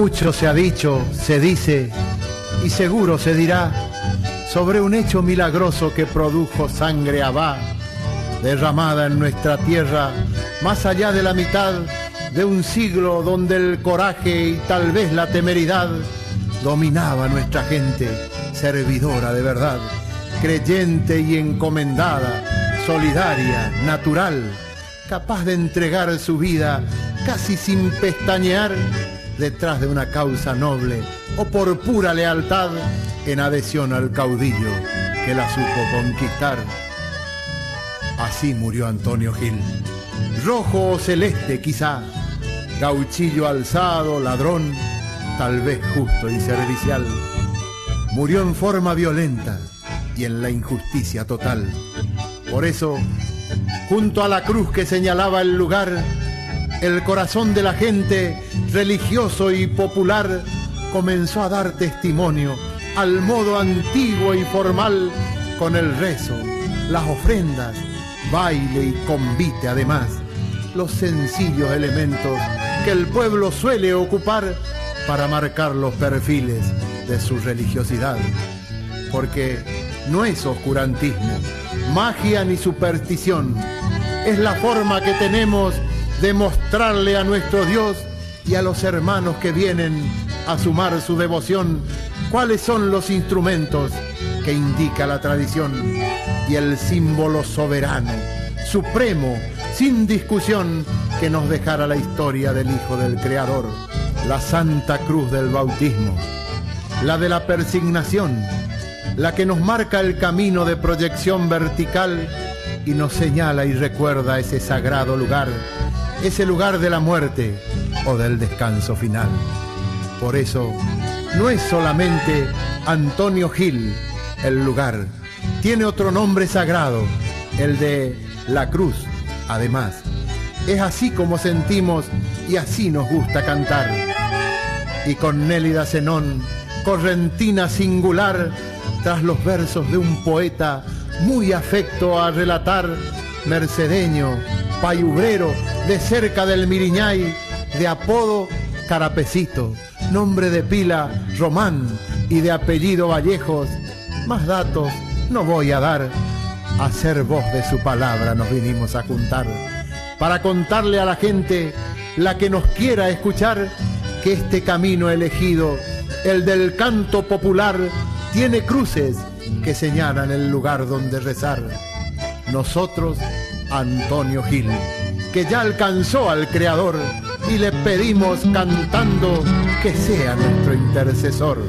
Mucho se ha dicho, se dice y seguro se dirá sobre un hecho milagroso que produjo sangre Abá, derramada en nuestra tierra más allá de la mitad de un siglo donde el coraje y tal vez la temeridad dominaba a nuestra gente servidora de verdad, creyente y encomendada, solidaria, natural, capaz de entregar su vida casi sin pestañear detrás de una causa noble o por pura lealtad en adhesión al caudillo que la supo conquistar. Así murió Antonio Gil, rojo o celeste quizá, gauchillo alzado, ladrón, tal vez justo y servicial. Murió en forma violenta y en la injusticia total. Por eso, junto a la cruz que señalaba el lugar, el corazón de la gente, religioso y popular, comenzó a dar testimonio al modo antiguo y formal, con el rezo, las ofrendas, baile y convite además, los sencillos elementos que el pueblo suele ocupar para marcar los perfiles de su religiosidad. Porque no es oscurantismo, magia ni superstición, es la forma que tenemos de mostrarle a nuestro Dios y a los hermanos que vienen a sumar su devoción cuáles son los instrumentos que indica la tradición y el símbolo soberano, supremo, sin discusión, que nos dejara la historia del Hijo del Creador, la Santa Cruz del Bautismo, la de la Persignación, la que nos marca el camino de proyección vertical y nos señala y recuerda ese sagrado lugar, ese lugar de la muerte o del descanso final. Por eso, no es solamente Antonio Gil el lugar, tiene otro nombre sagrado, el de la cruz, además. Es así como sentimos y así nos gusta cantar. Y con Nélida Zenón, correntina singular, tras los versos de un poeta muy afecto a relatar, mercedeño, payubrero, de cerca del Miriñay, de apodo Carapecito, nombre de pila Román y de apellido Vallejos. Más datos no voy a dar, a ser voz de su palabra nos vinimos a juntar, para contarle a la gente, la que nos quiera escuchar, que este camino elegido, el del canto popular, tiene cruces que señalan el lugar donde rezar. Nosotros, Antonio Gil, que ya alcanzó al Creador, y le pedimos cantando que sea nuestro intercesor.